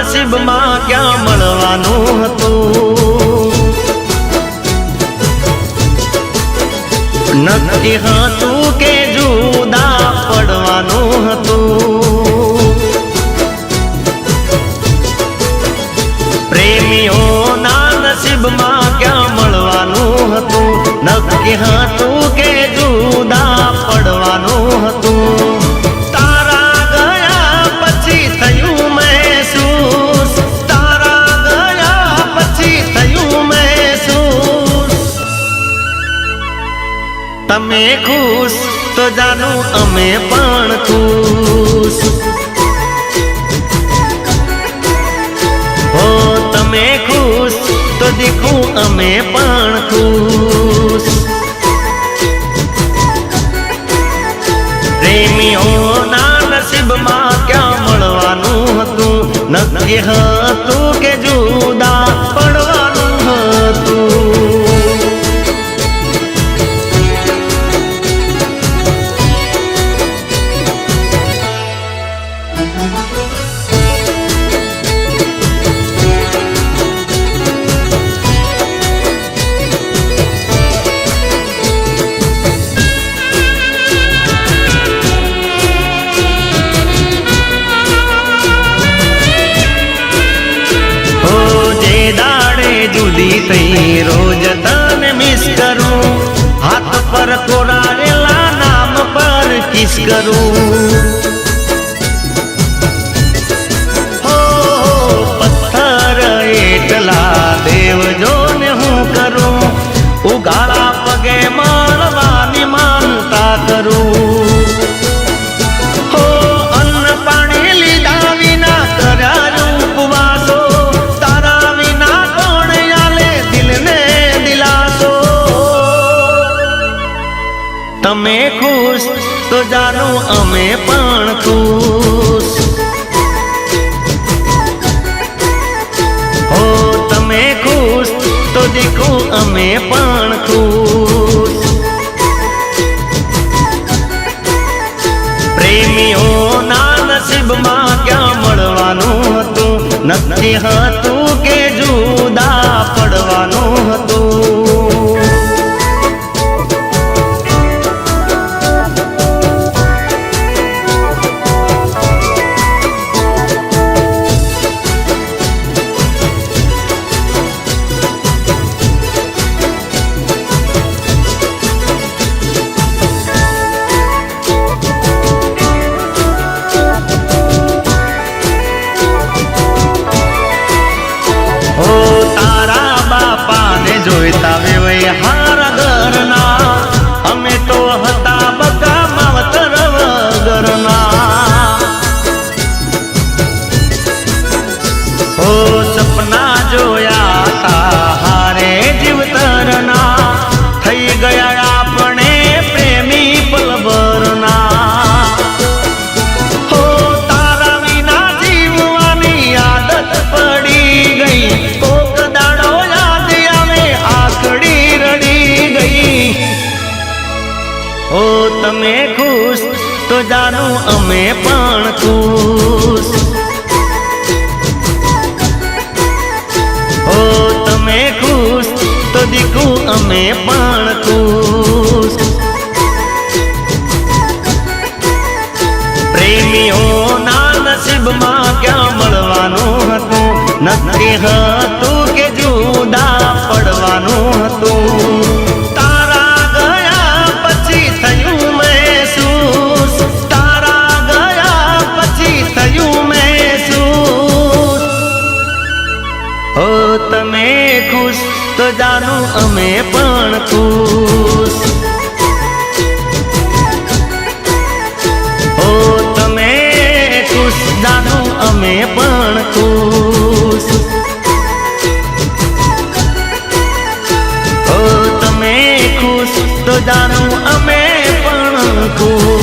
નસીબમાં ક્યાં મળવાનું હતું, નક્કી હતું કે જુદા પડવાનું હતું। પ્રેમીઓના નસીબમાં ક્યાં મળવાનું હતું, નક્કી હતું કે જુદા પડવાનું હતું। તારા ગયા પછી થયું મહેસૂસ, તારા ગયા પછી થયું મહેસૂસ। તમે ખુશ તો જાનું અમે પણ ખુશ, હો તમે ખુશ તો દીખું અમે પણ ખુશ। પ્રેમીઓના નસીબમાં ક્યાં મળવાનું હતું, નક્કી હતું કે જુદા પડવાનું હતું। જુદી થઈ રોજ તને મિસ કરું, હાથ પર કોરાયેલા નામ પર કિસ કરું। હો પથ્થર એટલા દેવજો ને હું કરું, ઉગાડા પગે મળવાની માનતા કરું। હો અન્ન પાણી લીધા વિના કર્યા ઉપવાસો, તમે ખુશ તો જાનું અમે પણ ખુશ, હો તમે ખુશ તો દીખું અમે પણ ખુશ। પ્રેમીઓના નસીબમાં ક્યાં મળવાનું હતું, નક્કી હતું કે જુદા પડવાનું હતું। જોઈતા વેવાય હારા ઘરના, અમે તો હતા બધા માવતર વગરના। ઓ સપના જોયા તા હારે જીવતરના, થઈ ગયા આપણે પ્રેમી પલભરના। હો તારા વિના જીવવાની આદત પડી ગઈ, કોક દાડો આકડી રડી ગઈ। ઓ તમે ખુશ તો જાનું અમે પણ ખુશ, ઓ તમે ખુશ તો દીખું અમે પણ ખુશ। પ્રેમીઓના નસીબમાં ક્યાં મળવાનું હતું, નક્કી હતું કે જુદા પડવાનું હતું। તારા ગયા પછી થયું મહેસૂસ, તારા ગયા પછી થયું મહેસૂસ। હો તમે ખુશ તો જાનું અમે પણ ખુશ, હો તમે ખુશ જાનું અમે પણ ખુશ। તો જાણું અમે પણ ખુશ।